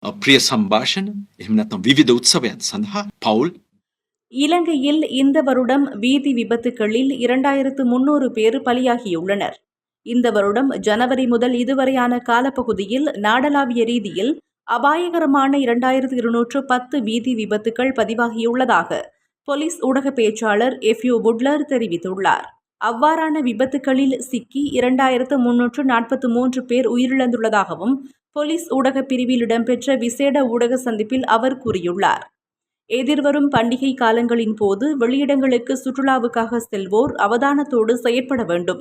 प्रिय संभाषण එහෙම නැත්නම් විවිධ උත්සවයන් සඳහා පවුල් இலங்கையில் இந்த வருடம் வீதி விபத்துகளில் 2300 பேர் பலியாகியுள்ளனர். இந்த வருடம் ஜனவரி முதல் இதுவரையான காலப்பகுதியில் நாடளாவிய ரீதியில் அபாயகரமான 2210 வீதி விபத்துகள் பதிவாகியுள்ளதாக போலீஸ் ஊடக பேச்சாளர் எஃப்யூ புட்லர் தெரிவித்துள்ளார். அவ்வாறான விபத்துகளில் சிக்கி 2343 பேர் உயிரிழந்துள்ளதாகவும் போலீஸ் ஊடகப் பிரிவில் இடம்பெற்ற விசேட ஊடக சந்திப்பில் அவர் கூறியுள்ளார். எதிர்வரும் பண்டிகை காலங்களின் போது வெளியிடங்களுக்கு சுற்றுலாவுக்காக செல்வோர் அவதானத்தோடு செயற்பட வேண்டும்.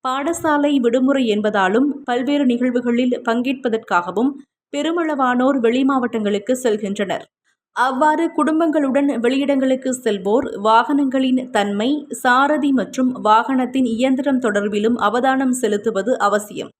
பாடசாலை விடுமுறை என்பதாலும் பல்வேறு நிகழ்வுகளில் பங்கேற்பதற்காகவும் பெருமளவானோர் வெளிமாவட்டங்களுக்கு செல்கின்றனர். அவ்வாறு குடும்பங்களுடன் வெளியிடங்களுக்கு செல்வோர் வாகனங்களின் தன்மை, சாரதி மற்றும் வாகனத்தின் இயந்திரம் தொடர்பிலும் அவதானம் செலுத்துவது அவசியம்.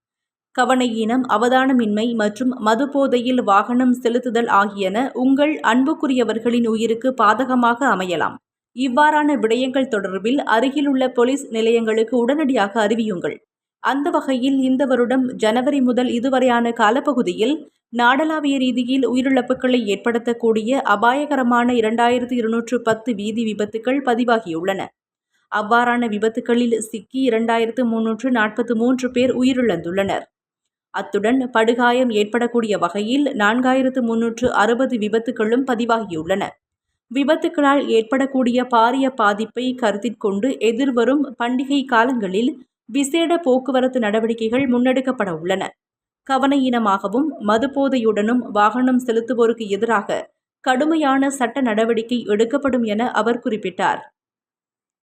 கவனயீனம், அவதானமின்மை மற்றும் மதுபோதையில் வாகனம் செலுத்துதல் ஆகியன உங்கள் அன்புக்குரியவர்களின் உயிருக்கு பாதகமாக அமையலாம். இவ்வாறான விடயங்கள் தொடர்பில் அருகிலுள்ள போலீஸ் நிலையங்களுக்கு உடனடியாக அறிவியுங்கள். அந்த வகையில் இந்த வருடம் ஜனவரி முதல் இதுவரையான காலப்பகுதியில் நாடளாவிய ரீதியில் உயிரிழப்புகளை ஏற்படுத்தக்கூடிய அபாயகரமான 2210 வீதி விபத்துகள் பதிவாகியுள்ளன. அவ்வாறான விபத்துகளில் சிக்கி 2343 பேர் உயிரிழந்துள்ளனர். அத்துடன் படுகாயம் ஏற்படக்கூடிய வகையில் 4360 விபத்துகளும் பதிவாகியுள்ளன. விபத்துகளால் ஏற்படக்கூடிய பாரிய பாதிப்பை கருத்திற்கொண்டு எதிர்வரும் பண்டிகை காலங்களில் விசேட போக்குவரத்து நடவடிக்கைகள் முன்னெடுக்கப்பட உள்ளன. கவனயீனமாகவும் மதுபோதையுடனும் வாகனம் செலுத்துவோருக்கு எதிராக கடுமையான சட்ட நடவடிக்கை எடுக்கப்படும் என அவர் குறிப்பிட்டார்.